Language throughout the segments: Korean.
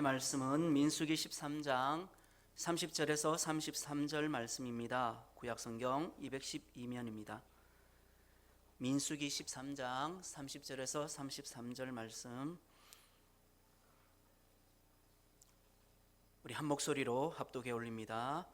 말씀은 민수기 13장 30절에서 33절 말씀입니다. 구약성경 212면입니다. 민수기 13장 30절에서 33절 말씀, 우리 한 목소리로 합독해 올립니다.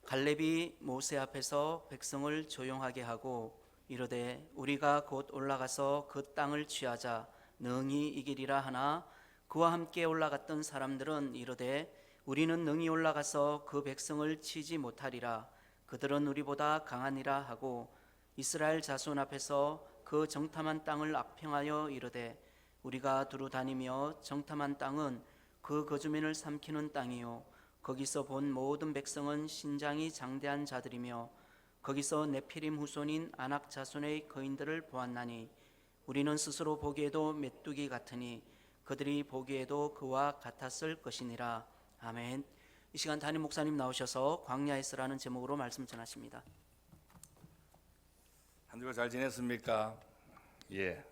갈렙이 모세 앞에서 백성을 조용하게 하고 이르되 우리가 곧 올라가서 그 땅을 취하자 능히 이기리라 하나 그와 함께 올라갔던 사람들은 이르되 우리는 능히 올라가서 그 백성을 치지 못하리라. 그들은 우리보다 강하니라 하고 이스라엘 자손 앞에서 그 정탐한 땅을 악평하여 이르되 우리가 두루 다니며 정탐한 땅은 그 거주민을 삼키는 땅이요 거기서 본 모든 백성은 신장이 장대한 자들이며 거기서 네피림 후손인 아낙 자손의 거인들을 보았나니 우리는 스스로 보기에도 메뚜기 같으니 그들이 보기에도 그와 같았을 것이니라. 아멘. 이 시간 담임 목사님 나오셔서 광야에서라는 제목으로 말씀 전하십니다. 한 주간 잘 지냈습니까? 예,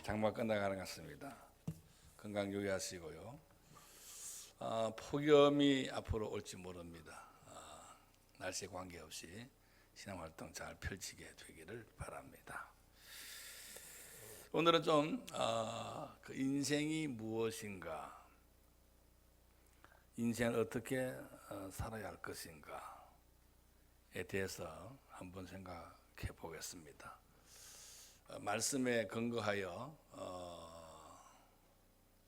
장마 끝나가는 것 같습니다. 건강 유의하시고요. 폭염이 앞으로 올지 모릅니다. 날씨에 관계없이 신앙활동 잘 펼치게 되기를 바랍니다. 오늘은 좀 그 인생이 무엇인가, 인생을 어떻게 살아야 할 것인가에 대해서 한번 생각해 보겠습니다. 말씀에 근거하여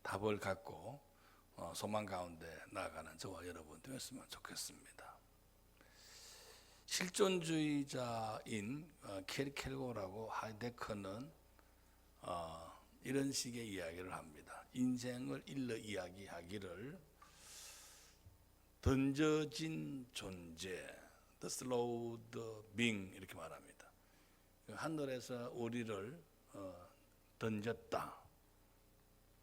답을 갖고 소망 가운데 나아가는 저와 여러분 되었으면 좋겠습니다. 실존주의자인 켈고라고 하이데커는 이런 식의 이야기를 합니다. 인생을 일러 이야기하기를 던져진 존재, the slowed being 이렇게 말합니다. 하늘에서 우리를 던졌다.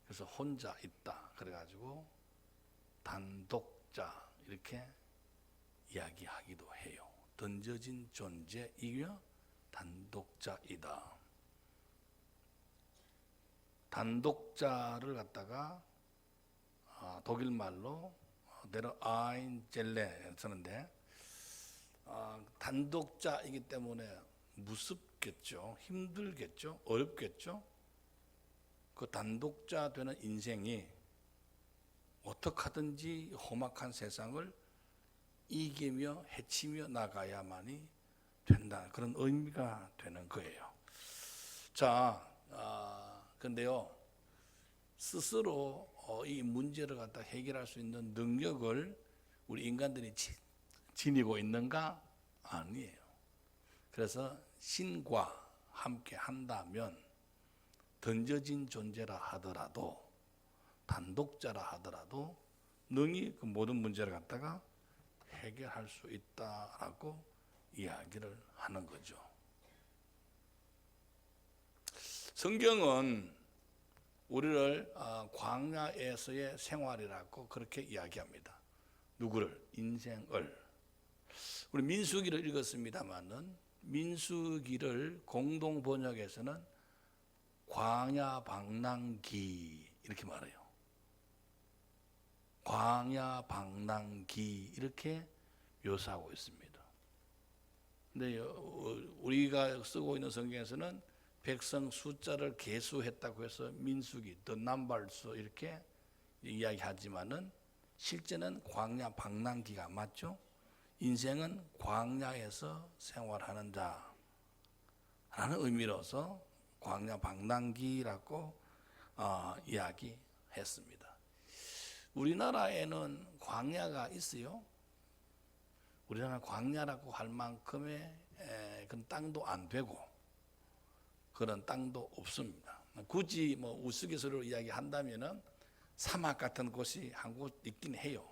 그래서 혼자 있다. 그래가지고 단독자 이렇게 이야기하기도 해요. 던져진 존재이며 단독자이다. 단독자를 갖다가 독일 말로 데러 아인젤레 쓰는데 단독자이기 때문에 무섭겠죠, 힘들겠죠, 어렵겠죠. 그 단독자 되는 인생이 어떻게 하든지 험악한 세상을 이기며 헤치며 나가야만이 된다, 그런 의미가 되는 거예요. 자, 근데요, 스스로 이 문제를 갖다 해결할 수 있는 능력을 우리 인간들이 지니고 있는가? 아니에요. 그래서 신과 함께 한다면 던져진 존재라 하더라도, 단독자라 하더라도 능히 그 모든 문제를 갖다가 해결할 수 있다라고 이야기를 하는 거죠. 성경은 우리를 광야에서의 생활이라고 그렇게 이야기합니다. 누구를? 인생을. 우리 민수기를 읽었습니다마는 민수기를 공동 번역에서는 광야 방랑기 이렇게 말해요. 광야 방랑기 이렇게 묘사하고 있습니다. 근데 우리가 쓰고 있는 성경에서는 백성 숫자를 계수했다고 해서 민수기, the numbers 이렇게 이야기하지만은 실제는 광야 방랑기가 맞죠? 인생은 광야에서 생활하는 자라는 의미로서 광야 방랑기라고 이야기했습니다. 우리나라에는 광야가 있어요. 우리나라 광야라고 할 만큼의 그런 땅도 안 되고 그런 땅도 없습니다. 굳이 우스갯소리로 이야기한다면은 사막 같은 곳이 한 곳 있긴 해요.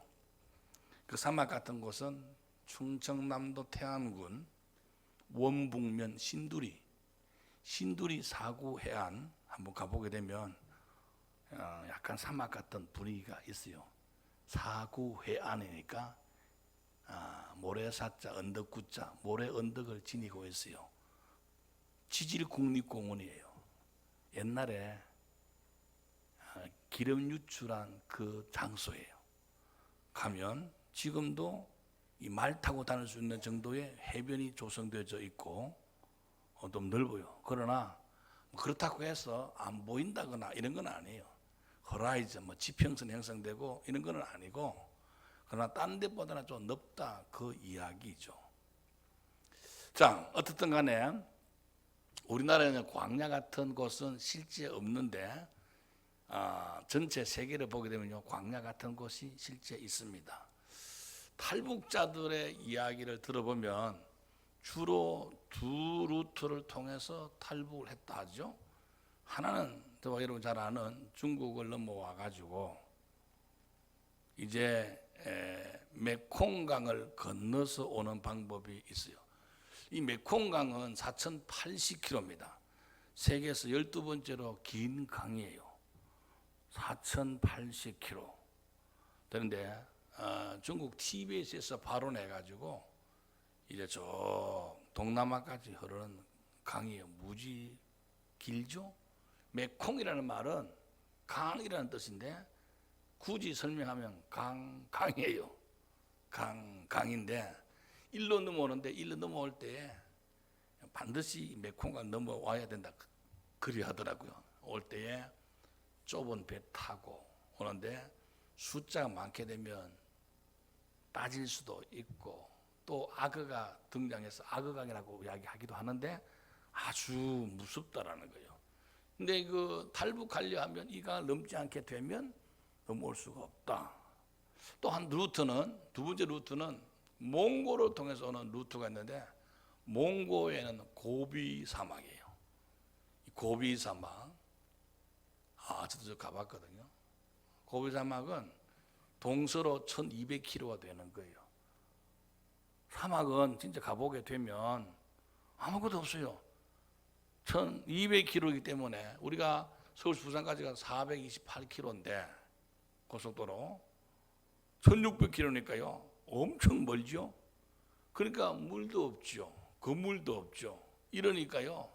그 사막 같은 곳은 충청남도 태안군 원북면 신두리 사구 해안 한번 가보게 되면 약간 사막 같은 분위기가 있어요. 사구 해안이니까 모래사자 언덕구자 모래 언덕을 지니고 있어요. 지질국립공원이에요. 옛날에 기름 유출한 그 장소예요. 가면 지금도 이 말 타고 다닐 수 있는 정도의 해변이 조성되어져 있고 좀 넓어요. 그러나 그렇다고 해서 안 보인다거나 이런 건 아니에요. 호라이즌, 지평선 형성되고 이런 건 아니고, 그러나 딴 데보다는 좀 넓다 그 이야기죠. 자, 어떻든 간에 우리나라에는 광야 같은 곳은 실제 없는데 전체 세계를 보게 되면요, 광야 같은 곳이 실제 있습니다. 탈북자들의 이야기를 들어보면 주로 두 루트를 통해서 탈북을 했다 하죠. 하나는 저와 여러분 잘 아는 중국을 넘어와 가지고 이제 메콩강을 건너서 오는 방법이 있어요. 이 메콩강은 4,080km입니다. 세계에서 12번째로 긴 강이에요. 4,080km 되는데 중국 TBS에서 발원해가지고 이제 저 동남아까지 흐르는 강이에요. 무지 길죠? 메콩이라는 말은 강이라는 뜻인데 굳이 설명하면 강이에요. 강인데 일로 넘어오는데 일로 넘어올 때 반드시 메콩강 넘어와야 된다 그리 하더라고요. 올 때에 좁은 배 타고 오는데 숫자가 많게 되면 빠질 수도 있고, 또 악어가 등장해서 악어강이라고 이야기하기도 하는데 아주 무섭다라는 거예요. 근데 그 탈북하려 하면 이가 넘지 않게 되면 넘어올 수가 없다. 또 한 루트는, 두 번째 루트는 몽고를 통해서 오는 루트가 있는데, 몽고에는 고비 사막이에요. 고비 사막, 저도 저 가봤거든요. 고비 사막은 동서로 1200km가 되는 거예요. 사막은 진짜 가보게 되면 아무것도 없어요. 1200km이기 때문에 우리가 서울시 부산까지가 428km인데 고속도로 1600km니까요. 엄청 멀죠. 그러니까 물도 없죠. 건물도 없죠. 이러니까요.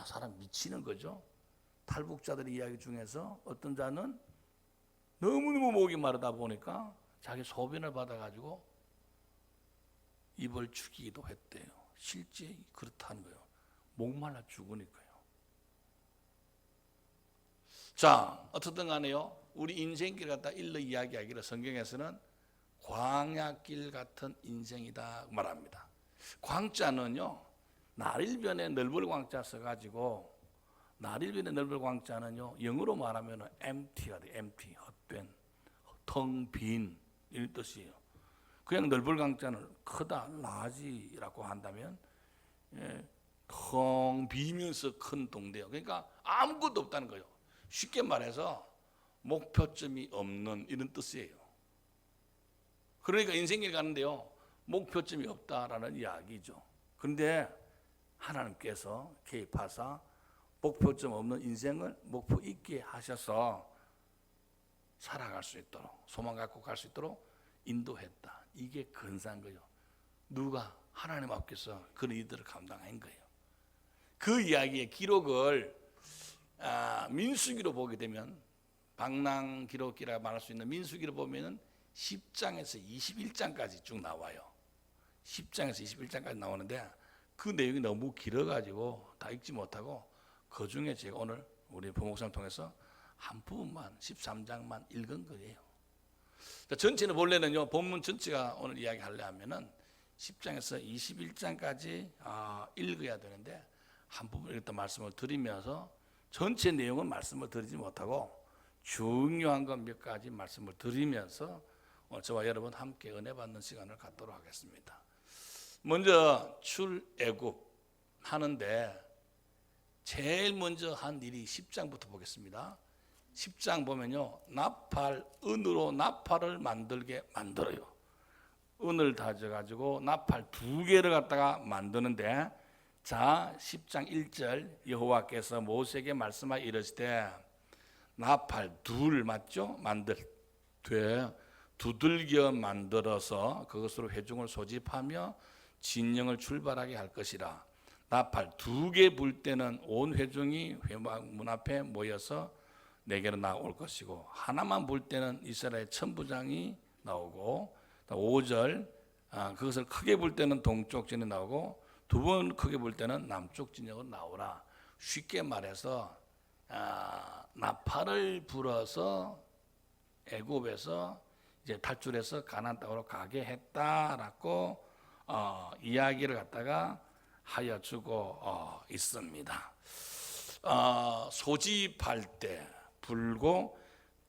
사람 미치는 거죠. 탈북자들의 이야기 중에서 어떤 자는 너무너무 목이 마르다 보니까 자기 소변을 받아가지고 입을 죽이기도 했대요. 실제 그렇다는 거예요. 목말라 죽으니까요. 자, 어떻든 간에요. 우리 인생길 갖다 일러 이야기하기를 성경에서는 광야길 같은 인생이다 말합니다. 광자는요, 날일변에 넓을 광자 써가지고, 날일변에 넓을 광자는요, 영어로 말하면 empty가 돼요. empty, 헛된, 텅 빈 이런 뜻이에요. 그냥 넓을 광자는 크다, large라고 한다면 텅 비면서 큰 동대요. 그러니까 아무것도 없다는 거예요. 쉽게 말해서 목표점이 없는 이런 뜻이에요. 그러니까 인생길 가는데요, 목표점이 없다라는 이야기죠. 그런데 하나님께서 개입하사 목표점 없는 인생을 목표 있게 하셔서 살아갈 수 있도록, 소망 갖고 갈 수 있도록 인도했다. 이게 근사한 거예요. 누가? 하나님 앞에서 그런 일들을 감당한 거예요. 그 이야기의 기록을 민수기로 보게 되면, 방랑 기록기라 말할 수 있는 민수기를 보면은 10장에서 21장까지 쭉 나와요. 10장에서 21장까지 나오는데 그 내용이 너무 길어가지고 다 읽지 못하고, 그 중에 제가 오늘 우리 부목사를 통해서 한 부분만 13장만 읽은 거예요. 전체는 원래는요, 본문 전체가 오늘 이야기하려 하면은 10장에서 21장까지 읽어야 되는데 한 부분 읽었던 말씀을 드리면서 전체 내용은 말씀을 드리지 못하고 중요한 것 몇 가지 말씀을 드리면서 저와 여러분 함께 은혜 받는 시간을 갖도록 하겠습니다. 먼저 출애굽 하는데 제일 먼저 한 일이 10장부터 보겠습니다. 10장 보면요, 은으로 나팔을 만들게 만들어요. 은을 다져가지고 나팔 2개를 갖다가 만드는데, 자 10장 1절 여호와께서 모세에게 말씀하여 이르시되 나팔 둘 맞죠? 두들겨 만들어서 그것으로 회중을 소집하며 진영을 출발하게 할 것이라. 나팔 2개 불 때는 온 회중이 회막 문 앞에 모여서 내게로 나올 것이고, 하나만 볼 때는 이스라엘 천부장이 나오고, 5절 그것을 크게 볼 때는 동쪽 진영이 나오고, 두 번 크게 볼 때는 남쪽 진영으로 나오라. 쉽게 말해서 나팔을 불어서 애굽에서 이제 탈출해서 가나안 땅으로 가게 했다라고 이야기를 갖다가 하여 주고 있습니다. 소집할 때 불고,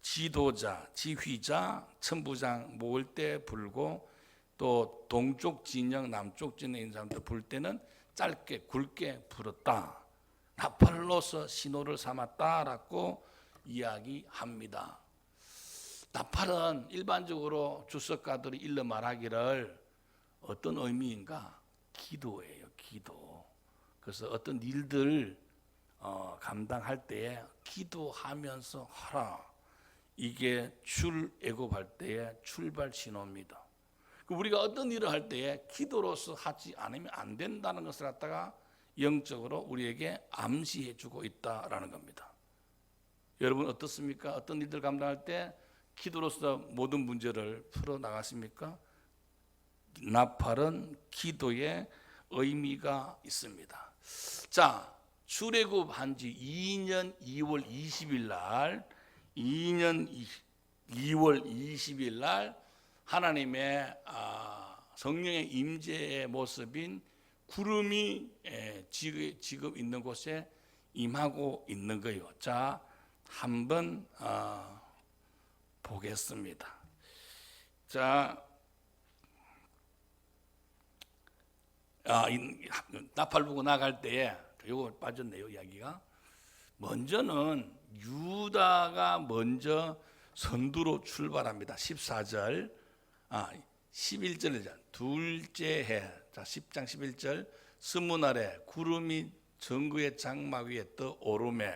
지도자, 지휘자, 천부장 모을 때 불고, 또 동쪽 진영, 남쪽 진영인 사람들 불 때는 짧게 굵게 불었다. 나팔로서 신호를 삼았다라고 이야기합니다. 나팔은 일반적으로 주석가들이 일러 말하기를 어떤 의미인가? 기도예요, 기도. 그래서 어떤 일들 감당할 때에 기도하면서 하라. 이게 출애굽할 때의 출발 신호입니다. 우리가 어떤 일을 할 때에 기도로서 하지 않으면 안 된다는 것을 갖다가 영적으로 우리에게 암시해 주고 있다라는 겁니다. 여러분 어떻습니까? 어떤 일들 감당할 때 기도로서 모든 문제를 풀어 나가십니까? 나팔은 기도의 의미가 있습니다. 자, 출애굽 한지 2년 2월 20일 날, 2년 2월 20일 날 하나님의 성령의 임재의 모습인 구름이 지금 있는 곳에 임하고 있는 거예요. 자, 한번 보겠습니다. 자, 나팔 불고 나갈 때에 요거 빠졌네요, 이야기가. 먼저는 유다가 먼저 선두로 출발합니다. 14절, 11절, 둘째 해, 자 10장 11절, 스무날에 구름이 정그의 장막 위에 떠 오르매.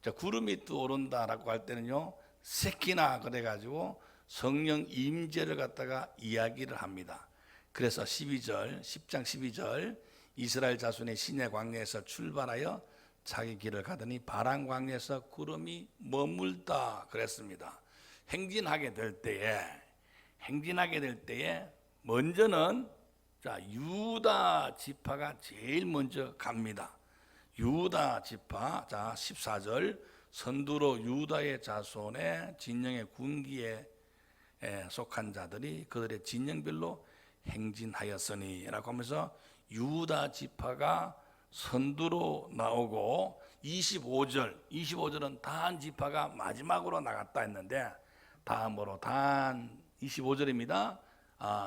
자, 구름이 떠 오른다라고 할 때는요, 세키나 그래가지고 성령 임재를 갖다가 이야기를 합니다. 그래서 12절, 10장 12절, 이스라엘 자손의 시내 광야에서 출발하여 자기 길을 가더니 바란 광야에서 구름이 머물다 그랬습니다. 행진하게 될 때에 먼저는 자, 유다 지파가 제일 먼저 갑니다. 유다 지파, 자 14절, 선두로 유다의 자손의 진영의 군기에 속한 자들이 그들의 진영별로 행진하였으니 라고 하면서 유다 지파가 선두로 나오고, 25절은 단 지파가 마지막으로 나갔다 했는데, 다음으로 단 25절입니다.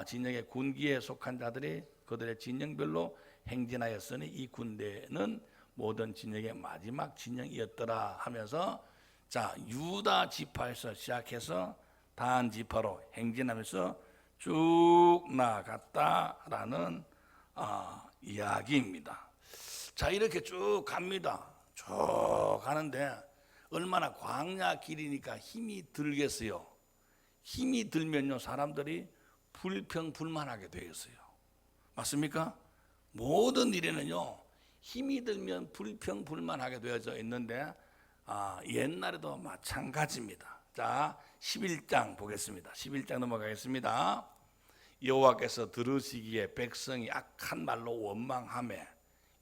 진영의 군기에 속한 자들이 그들의 진영별로 행진하였으니 이 군대는 모든 진영의 마지막 진영이었더라 하면서, 자, 유다 지파에서 시작해서 단 지파로 행진하면서 쭉 나갔다라는 이야기입니다. 자, 이렇게 쭉 갑니다. 쭉 가는데 얼마나 광야 길이니까 힘이 들겠어요. 힘이 들면요, 사람들이 불평불만하게 되겠어요. 맞습니까? 모든 일에는요, 힘이 들면 불평불만하게 되어져 있는데 옛날에도 마찬가지입니다. 자, 11장 보겠습니다. 11장 넘어가겠습니다. 여호와께서 들으시기에 백성이 악한 말로 원망하매,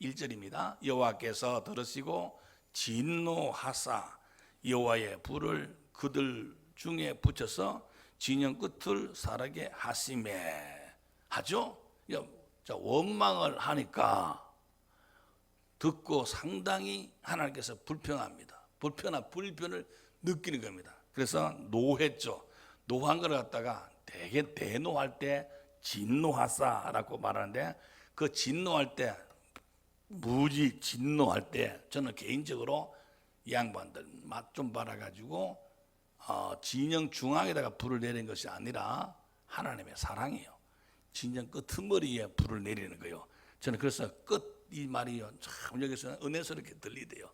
1절입니다. 여호와께서 들으시고 진노하사 여호와의 불을 그들 중에 붙여서 진영 끝을 사르게 하시매 하죠. 자, 원망을 하니까 듣고 상당히 하나님께서 불평합니다. 불편을 느끼는 겁니다. 그래서 노했죠. 노한 걸 갖다가 되게 대노할 때 진노하사라고 말하는데, 그 진노할 때, 무지 진노할 때, 저는 개인적으로 이 양반들 맛 좀 봐가지고 진영 중앙에다가 불을 내리는 것이 아니라 하나님의 사랑이에요. 진영 끄트머리에 불을 내리는 거예요. 저는 그래서 이 말이요, 참 여기서 은혜스럽게 들리대요.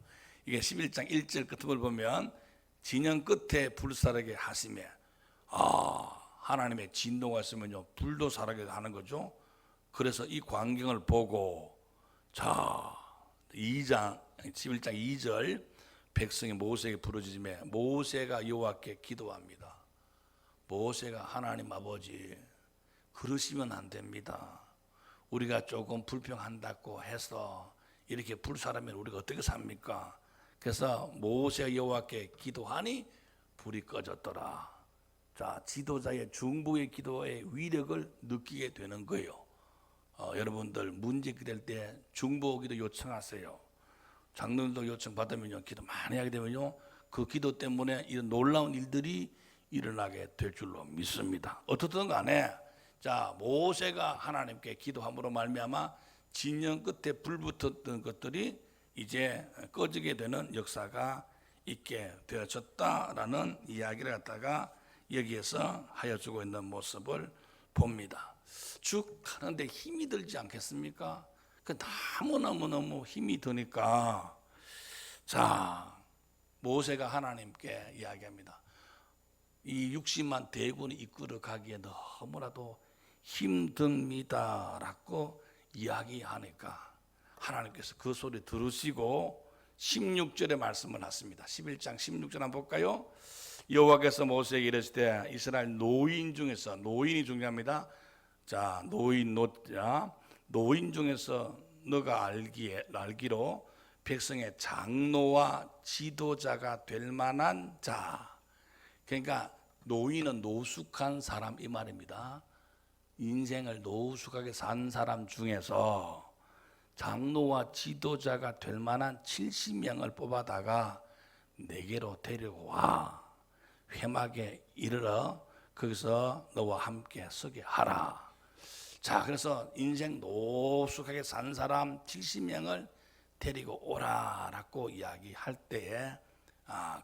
이게 11장 1절 끝을 보면 진영 끝에 불사르게 하시며, 하나님의 진노가 있으면요, 불도 사르게 하는 거죠. 그래서 이 광경을 보고, 자, 11장 2절, 백성이 모세에게 부르짖음에 모세가 여호와께 기도합니다. 모세가 하나님 아버지 그러시면 안 됩니다. 우리가 조금 불평한다고 해서 이렇게 불사르면 우리가 어떻게 삽니까? 그래서 모세가 여호와께 기도하니 불이 꺼졌더라. 자, 지도자의 중보의 기도의 위력을 느끼게 되는 거예요. 여러분들 문제 될 때 중보 기도 요청하세요. 장로님도 요청 받으면요, 기도 많이 하게 되면요, 그 기도 때문에 이런 놀라운 일들이 일어나게 될 줄로 믿습니다. 어떻든 간에 자, 모세가 하나님께 기도함으로 말미암아 진영 끝에 불 붙었던 것들이 이제 꺼지게 되는 역사가 있게 되어졌다라는 이야기를 갖다가 여기에서 하여주고 있는 모습을 봅니다. 쭉 하는데 힘이 들지 않겠습니까? 그 너무너무 힘이 드니까 자, 모세가 하나님께 이야기합니다. 이 60만 대군이 이끌어 가기에 너무나도 힘듭니다라고 이야기하니까 하나님께서 그 소리 들으시고 16절의 말씀을 하십니다. 11장 16절 한번 볼까요? 여호와께서 모세에게 이르시되 이스라엘 노인 중에서, 노인이 중요합니다. 자, 노인 중에서 너가 알기로 백성의 장로와 지도자가 될 만한 자. 그러니까 노인은 노숙한 사람 이 말입니다. 인생을 노숙하게 산 사람 중에서 장로와 지도자가 될 만한 70명을 뽑아다가 내게로 데려와 회막에 이르러 거기서 너와 함께 서게 하라. 자, 그래서 인생 노숙하게 산 사람 70명을 데리고 오라라고 이야기할 때에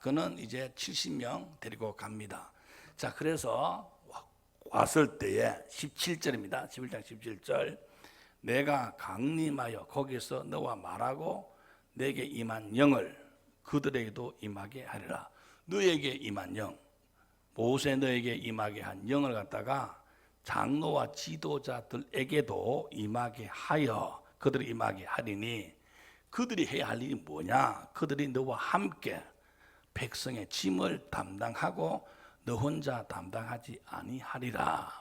그는 이제 70명 데리고 갑니다. 자, 그래서 왔을 때에 17절입니다. 11장 17절. 내가 강림하여 거기서 너와 말하고 내게 임한 영을 그들에게도 임하게 하리라. 너에게 임한 영, 모세 너에게 임하게 한 영을 갖다가 장로와 지도자들에게도 임하게 하여 그들이 임하게 하리니 그들이 해야 할 일이 뭐냐? 그들이 너와 함께 백성의 짐을 담당하고 너 혼자 담당하지 아니하리라.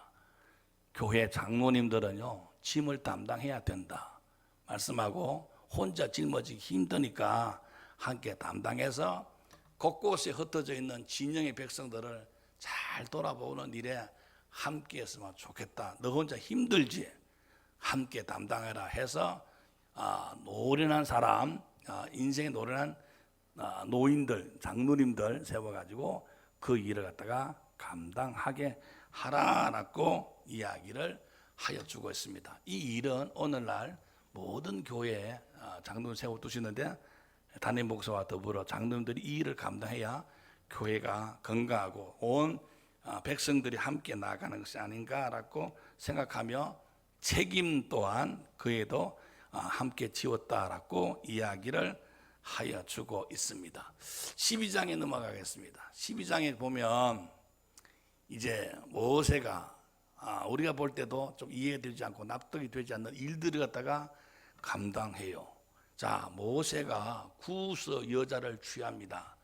교회 장로님들은요, 짐을 담당해야 된다 말씀하고 혼자 짊어지기 힘드니까 함께 담당해서 곳곳에 흩어져 있는 진영의 백성들을 잘 돌아보는 일에 함께 했으면 좋겠다. 너 혼자 힘들지? 함께 담당해라 해서 노련한 사람, 인생에 노련한 노인들, 장로님들 세워가지고 그 일을 갖다가 감당하게 하라라고 이야기를 하여 주고 있습니다. 이 일은 오늘날 모든 교회에 장로님 세워두시는데 담임 목사와 더불어 장로님들이 이 일을 감당해야 교회가 건강하고 온 백성들이 함께 나아가는 것이 아닌가라고 생각하며 책임 또한 그에도 함께 지웠다라고 이야기를 하여 주고 있습니다. 12장에 넘어가겠습니다. 12장에 보면 이제 모세가 우리가 볼 때도 좀 이해되지 않고 납득이 되지 않는 일들을 갖다가 감당해요. 자, 모세가 구스 여자를 취합니다.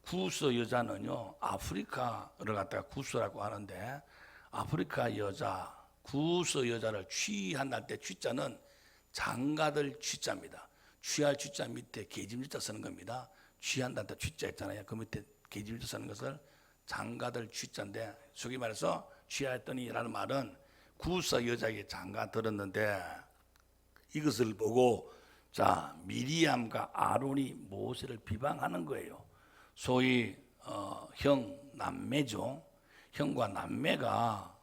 구스 여자는요, 아프리카를 갖다가 구스라고 하는데 아프리카 여자, 구스 여자를 취한다 때 취자는 장가들 취자입니다. 취할 취자 밑에 계집유자 쓰는 겁니다. 취한다 때 취자 있잖아요. 그 밑에 계집유자 쓰는 것을 장가들 취자인데 속이 말해서 취하였더니라는 말은 구스 여자에게 장가 들었는데 이것을 보고 자, 미리암과 아론이 모세를 비방하는 거예요. 소위 형 남매죠. 형과 남매가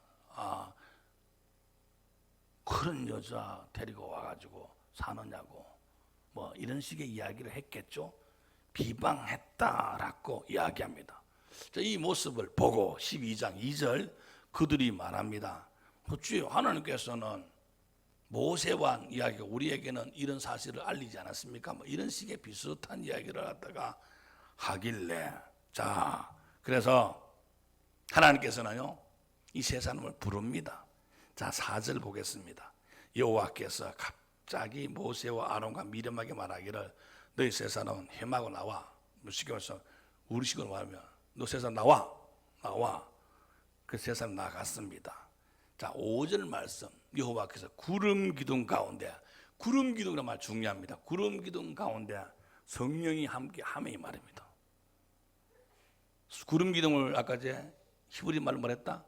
그런 여자 데리고 와가지고 사느냐고 뭐 이런 식의 이야기를 했겠죠. 비방했다라고 이야기합니다. 자, 이 모습을 보고 12장 2절 그들이 말합니다. 주여, 하나님께서는 모세와 이야기가 우리에게는 이런 사실을 알리지 않았습니까? 뭐 이런 식의 비슷한 이야기를 갖다가 하길래 자, 그래서 하나님께서는요 이 세 사람을 부릅니다. 자, 4절 보겠습니다. 여호와께서 갑자기 모세와 아론과 미리암에게 말하기를 너희 세 사람은 회막으로 나와 쉽게 말해서 우리식으로 말하면 너 세 사람 나와. 그 세 사람 나갔습니다. 자, 5절 말씀 여호와께서 구름 기둥 가운데, 구름 기둥이란 말 중요합니다. 구름 기둥 가운데 성령이 함께 하며 이 말입니다. 구름 기둥을 아까 제 히브리 말로 말했다.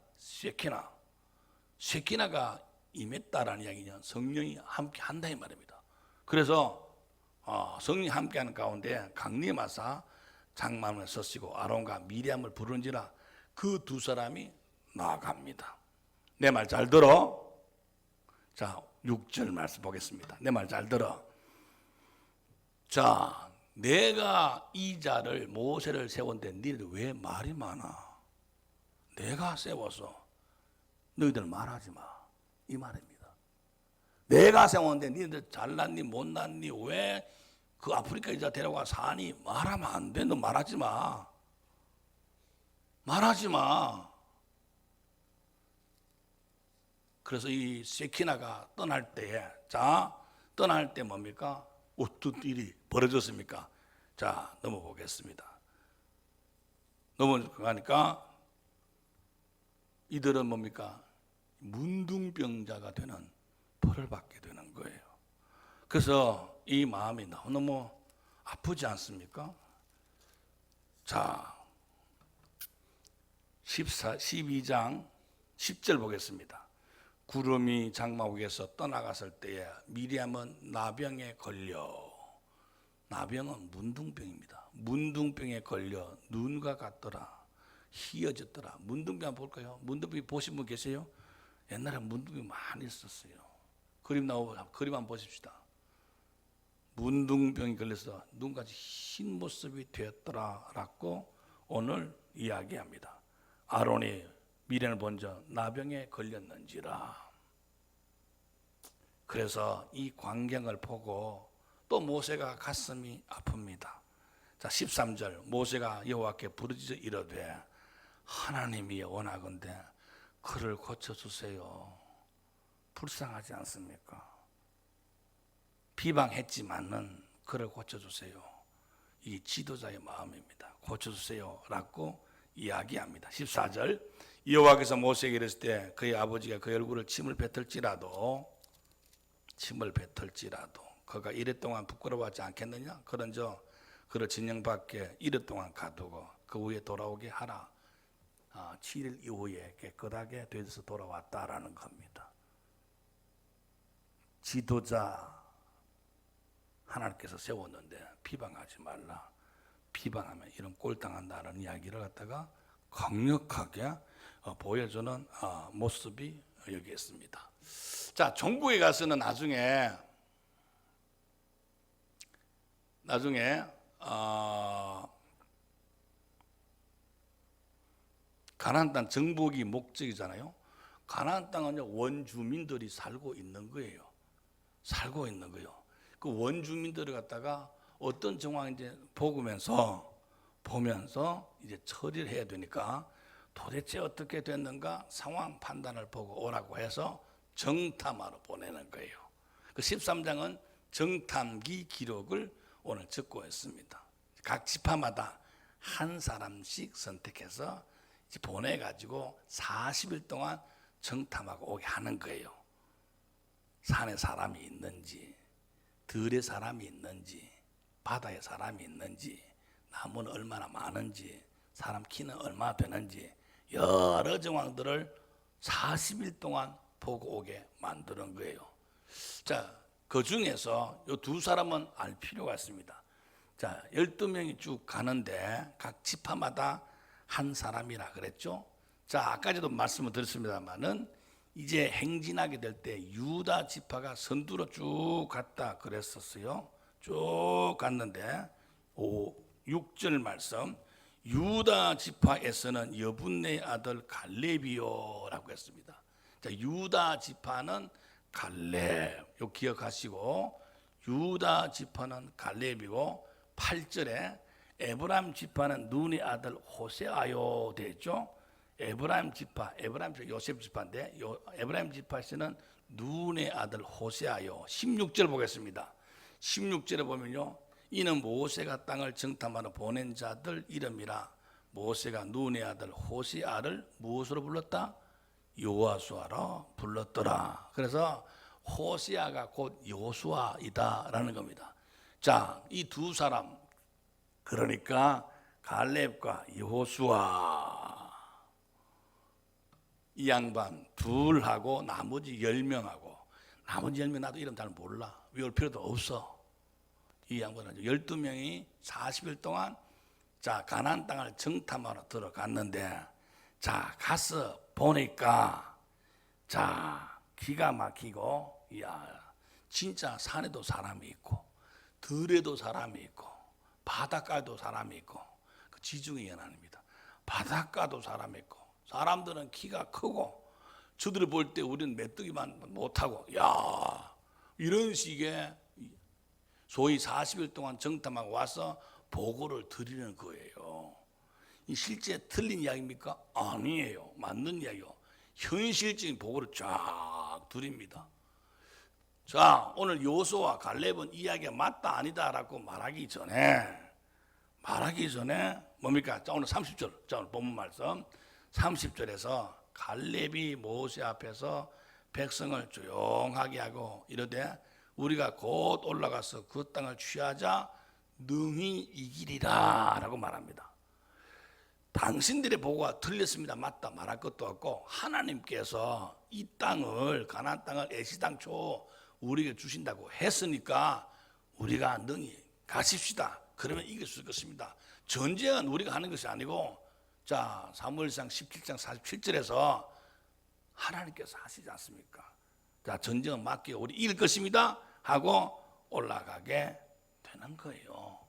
쉐키나가 임했다라는 이야기냐. 성령이 함께 한다 이 말입니다. 그래서 성령이 함께하는 가운데 강림하사 장막을 서시고 아론과 미리암을 부른지라 그 두 사람이 나아갑니다. 내 말 잘 들어. 자, 6절 말씀 보겠습니다. 내 말 잘 들어. 자, 내가 이 자를 모세를 세웠는데 너희들 왜 말이 많아? 내가 세워서 너희들 말하지 마. 이 말입니다. 내가 세웠는데 너희들 잘났니 못났니 왜 그 아프리카 이자 데려가 사니? 말하면 안 돼. 너 말하지 마. 말하지 마. 그래서 이 세키나가 떠날 때에, 자, 떠날 때 뭡니까? 어떤 일이 벌어졌습니까? 자, 넘어보겠습니다. 넘어가니까 이들은 뭡니까? 문둥병자가 되는 벌을 받게 되는 거예요. 그래서 이 마음이 너무 아프지 않습니까? 자, 12장 10절 보겠습니다. 구름이 장막 위에서 떠나갔을 때에 미리암은 나병에 걸려, 나병은 문둥병입니다. 문둥병에 걸려 눈과 같더라, 희어졌더라. 문둥병 볼까요? 문둥병 보신 분 계세요? 옛날에 문둥병 많이 있었어요. 그림 나오고 그림 한번 보십시다. 문둥병이 걸려서 눈까지 흰 모습이 되었더라라고 오늘 이야기합니다. 아론이 미련을 본저 나병에 걸렸는지라. 그래서 이 광경을 보고 또 모세가 가슴이 아픕니다. 자, 13절 모세가 여호와께 부르짖어 이르되 하나님이 원하건대 그를 고쳐주세요. 불쌍하지 않습니까? 비방했지만은 그를 고쳐주세요. 이 지도자의 마음입니다. 고쳐주세요 라고 이야기합니다. 14절 여호와께서 모세에게 이르실 때 그의 아버지가 그의 얼굴을 침을 뱉을지라도 그가 이래 동안 부끄러워하지 않겠느냐? 그런저 그를 진영 밖에 이래 동안 가두고 그 후에 돌아오게 하라. 7일 이후에 깨끗하게 되어서 돌아왔다라는 겁니다. 지도자 하나님께서 세웠는데 비방하지 말라. 비방하면 이런 꼴 당한다는 이야기를 갖다가 강력하게 보여주는 모습이 여기 있습니다. 자, 종국에 가서는 나중에 가나안 땅 정복이 목적이잖아요. 가나안 땅은 원주민들이 살고 있는 거예요. 그 원주민들을 갖다가 어떤 정황인지 보면서 이제 처리를 해야 되니까 도대체 어떻게 됐는가 상황 판단을 보고 오라고 해서 정탐하러 보내는 거예요. 그 13장은 정탐기 기록을 오늘 적고 있습니다. 각 지파마다 한 사람씩 선택해서 보내가지고 40일 동안 정탐하고 오게 하는 거예요. 산에 사람이 있는지, 들에 사람이 있는지, 바다에 사람이 있는지, 나무는 얼마나 많은지, 사람 키는 얼마나 되는지 여러 정황들을 40일 동안 보고 오게 만드는 거예요. 자, 그 중에서 이 두 사람은 알 필요가 있습니다. 자, 12명이 쭉 가는데 각 지파마다 한 사람이라 그랬죠. 자, 아까도 말씀을 드렸습니다만은 이제 행진하게 될 때 유다 지파가 선두로 쭉 갔다 그랬었어요. 쭉 갔는데 6절 말씀 유다 지파에서는 여분네 아들 갈렙이요라고 했습니다. 자, 유다 지파는 갈렙, 요 기억하시고 유다 지파는 갈렙이고 8절에 에브라임 지파는 눈의 아들 호세아요 되죠. 에브라임 지파 요셉 지파인데 에브라임 지파에서는 눈의 아들 호세아요. 16절 보겠습니다. 16절에 보면요, 이는 모세가 땅을 정탐하러 보낸 자들 이름이라. 모세가 눈의 아들 호시아를 무엇으로 불렀다? 여호수아로 불렀더라. 그래서 호시아가 곧 여호수아이다라는 겁니다. 자, 이 두 사람, 그러니까 갈렙과 여호수아, 이 양반 둘하고 나머지 10명하고, 나머지 10명 나도 이름 잘 몰라. 외울 필요도 없어. 이 양반은 12명이 40일 동안 자, 가나안 땅을 정탐하러 들어갔는데, 자, 가서 보니까 자, 기가 막히고, 야, 진짜 산에도 사람이 있고 들에도 사람이 있고 바닷가에도 사람이 있고, 그 지중해 연안입니다. 바닷가도 사람이 있고, 사람들은 키가 크고, 저들을 볼 때 우리는 메뚜기만 못하고, 야, 이런 식의 소위 40일 동안 정탐하고 와서 보고를 드리는 거예요. 이 실제 틀린 이야기입니까? 아니에요. 맞는 이야기요. 현실적인 보고를 쫙 드립니다. 자, 오늘 여호수아와 갈렙은 이야기가 맞다 아니다라고 말하기 전에 뭡니까? 자, 오늘 30절, 자, 오늘 본문 말씀 30절에서 갈렙이 모세 앞에서 백성을 조용하게 하고 이르되 우리가 곧 올라가서 그 땅을 취하자 능히 이기리라 라고 말합니다. 당신들의 보고가 틀렸습니다. 맞다 말할 것도 없고, 하나님께서 이 땅을, 가나안 땅을 애시당초 우리에게 주신다고 했으니까 우리가 능히 가십시다. 그러면 이길 수 있겠습니다. 전쟁은 우리가 하는 것이 아니고, 자, 사무엘상 17장 47절에서 하나님께서 하시지 않습니까? 자, 전쟁은 맡기고 우리 이길 것입니다 하고 올라가게 되는 거예요.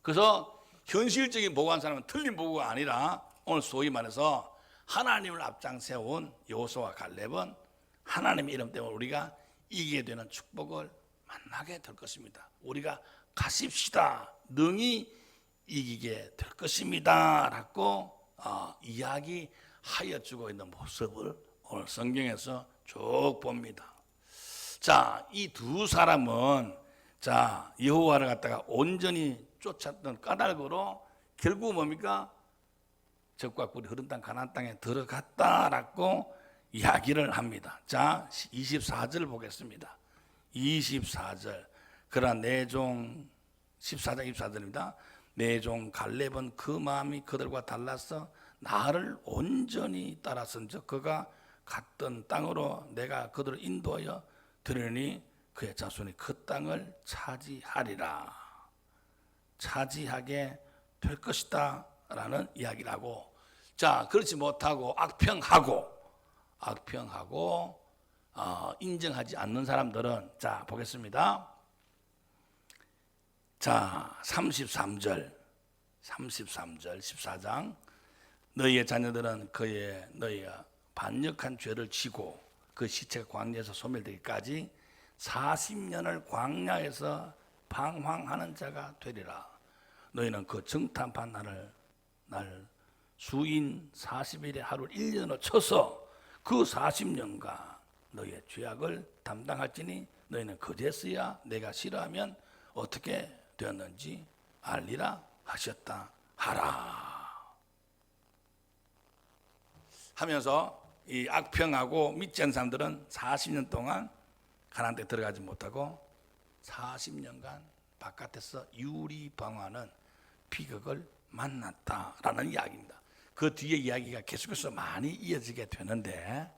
그래서 현실적인 보고한 사람은 틀린 보고가 아니라, 오늘 소위 말해서 하나님을 앞장 세운 여호수아와 갈렙은 하나님의 이름 때문에 우리가 이기게 되는 축복을 만나게 될 것입니다. 우리가 가십시다. 능히 이기게 될 것입니다 라고 이야기하여 주고 있는 모습을 오늘 성경에서 쭉 봅니다. 자, 이 두 사람은 자, 여호와를 갖다가 온전히 쫓았던 까닭으로 결국 뭡니까? 적과 꿀이 흐른 땅 가나안 땅에 들어갔다라고 이야기를 합니다. 자, 24절 보겠습니다. 24절. 그러나 내 종 14장 24절입니다. 내 종 갈렙은 그 마음이 그들과 달라서 나를 온전히 따랐은즉 그가 갔던 땅으로 내가 그들을 인도하여 들으니 그의 자손이 그 땅을 차지하리라. 차지하게 될 것이다 라는 이야기를 하고, 자, 그렇지 못하고 악평하고 인정하지 않는 사람들은, 자, 보겠습니다. 자, 33절 14장. 너희의 자녀들은 너희의 반역한 죄를 지고 그 시체가 광야에서 소멸되기까지 40년을 광야에서 방황하는 자가 되리라. 너희는 그 정탐판 날 수인 40일의 하루를 1년으로 쳐서 그 40년간 너희의 죄악을 담당할지니 너희는 그제서야 내가 싫어하면 어떻게 되었는지 알리라 하셨다 하라. 하면서 이 악평하고 믿지 않는 사람들은 40년 동안 가나안 땅에 들어가지 못하고 40년간 바깥에서 유리방황하는 비극을 만났다라는 이야기입니다. 그 뒤에 이야기가 계속해서 많이 이어지게 되는데,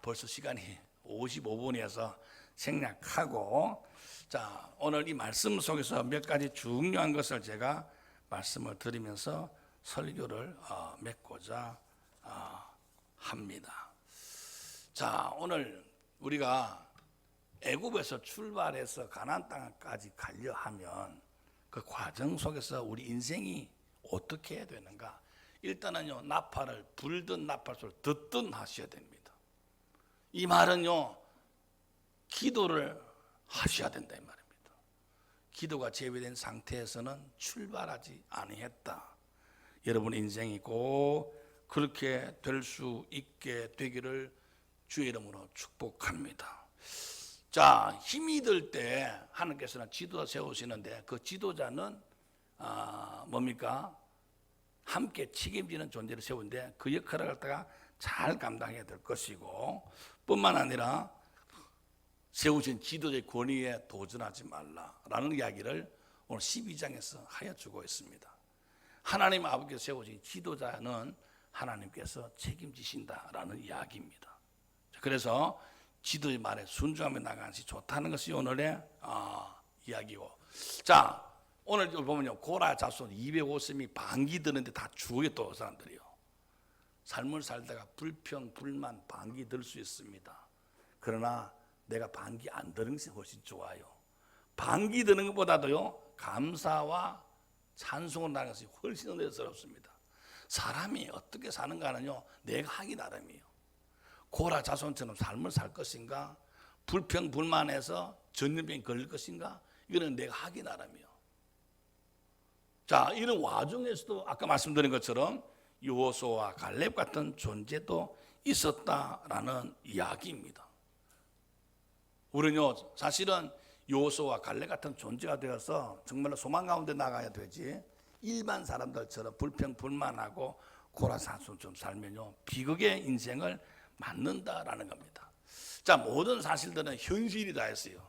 벌써 시간이 55분이어서 생략하고, 자, 오늘 이 말씀 속에서 몇 가지 중요한 것을 제가 말씀을 드리면서 설교를 맺고자 합니다. 자, 오늘 우리가 애굽에서 출발해서 가나안 땅까지 가려 하면 그 과정 속에서 우리 인생이 어떻게 해야 되는가? 일단은요, 나팔을 불든 나팔소를 듣든 하셔야 됩니다. 이 말은요, 기도를 하셔야 된다 이 말입니다. 기도가 제외된 상태에서는 출발하지 아니했다. 여러분 인생이 꼭 그렇게 될 수 있게 되기를 주의 이름으로 축복합니다. 자, 힘이 들 때 하나님께서는 지도자 세우시는데 그 지도자는 뭡니까? 함께 책임지는 존재를 세우는데 그 역할을 갖다가 잘 감당해야 될 것이고, 뿐만 아니라 세우신 지도자의 권위에 도전하지 말라라는 이야기를 오늘 12장에서 하여주고 있습니다. 하나님 아버지께서 세우신 지도자는 하나님께서 책임지신다라는 이야기입니다. 그래서 지도의 말에 순종하며 나가는 것이 좋다는 것이 오늘의 이야기고, 자, 오늘 보면요, 고라 자손 250명이 반기 드는데 다 죽어요. 또 사람들이요, 삶을 살다가 불평, 불만, 반기 들 수 있습니다. 그러나 내가 반기 안 드는 것이 훨씬 좋아요. 반기 드는 것보다도요, 감사와 찬송을 나가는 것이 훨씬 은혜스럽습니다. 사람이 어떻게 사는가는요, 내가 하기 나름이에요. 고라 자손처럼 삶을 살 것인가, 불평 불만해서 전염병이 걸릴 것인가, 이거는 내가 하기 나름이에요. 자, 이런 와중에서도 아까 말씀드린 것처럼 여호수아와 갈렙 같은 존재도 있었다라는 이야기입니다. 우리는요, 사실은 여호수아와 갈렙 같은 존재가 되어서 정말로 소망 가운데 나가야 되지, 일반 사람들처럼 불평 불만하고 고라 자손처럼 살면요, 비극의 인생을 맞는다라는 겁니다. 자, 모든 사실들은 현실이 다 있어요.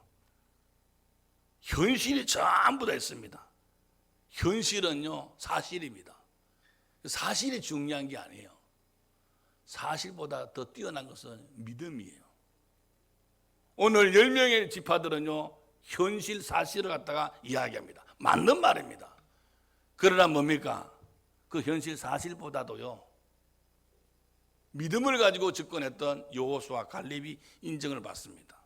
현실이 전부 다 있습니다. 현실은요, 사실입니다. 사실이 중요한 게 아니에요. 사실보다 더 뛰어난 것은 믿음이에요. 오늘 10명의 지파들은요, 현실 사실을 갖다가 이야기합니다. 맞는 말입니다. 그러나 뭡니까? 그 현실 사실보다도요, 믿음을 가지고 접근했던 여호수아 갈렙이 인정을 받습니다.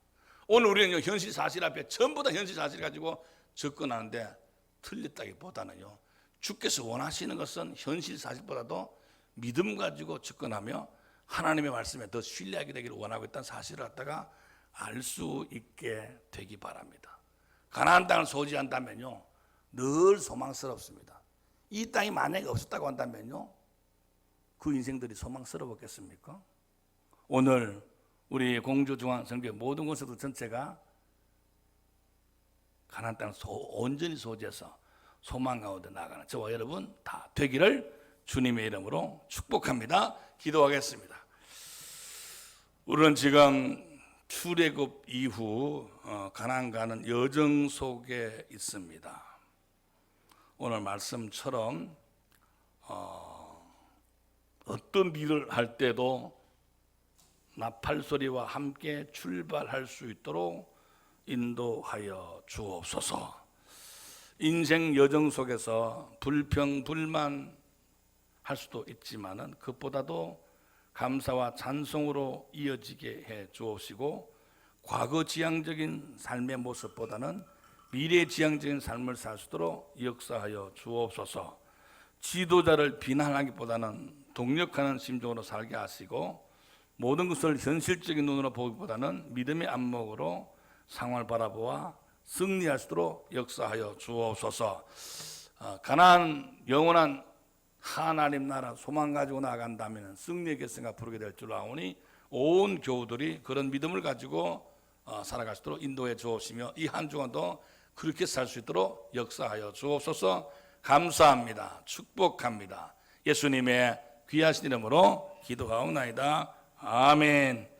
오늘 우리는 현실 사실 앞에 전부 다 현실 사실 가지고 접근하는데 틀렸다기보다는요, 주께서 원하시는 것은 현실 사실보다도 믿음 가지고 접근하며 하나님의 말씀에 더 신뢰하게 되기를 원하고 있다는 사실을 갖다가 알 수 있게 되기 바랍니다. 가나안 땅을 소지한다면요, 늘 소망스럽습니다. 이 땅이 만약에 없었다고 한다면요, 그 인생들이 소망스러웠겠습니까? 오늘 우리 공주중앙선교회 모든 곳에도 전체가 가나안 땅을 온전히 소지해서 소망 가운데 나가는 저와 여러분 다 되기를 주님의 이름으로 축복합니다. 기도하겠습니다. 우리는 지금 출애굽 이후 가나안 가는 여정 속에 있습니다. 오늘 말씀처럼 어떤 일을 할 때도 나팔소리와 함께 출발할 수 있도록 인도하여 주옵소서. 인생 여정 속에서 불평 불만 할 수도 있지만은 그것보다도 감사와 찬송으로 이어지게 해 주옵시고, 과거 지향적인 삶의 모습보다는 미래 지향적인 삶을 살 수 있도록 역사하여 주옵소서. 지도자를 비난하기보다는 동력하는 심정으로 살게 하시고, 모든 것을 현실적인 눈으로 보기보다는 믿음의 안목으로 상황을 바라보아 승리할 수 있도록 역사하여 주옵소서. 가나안 영원한 하나님 나라 소망 가지고 나간다면 승리의 결승가 부르게 될 줄 아오니 온 교우들이 그런 믿음을 가지고 살아갈 수 있도록 인도해 주옵시며, 이 한 주간도 그렇게 살 수 있도록 역사하여 주옵소서. 감사합니다. 축복합니다. 예수님의 귀하신 이름으로 기도하옵나이다. 아멘.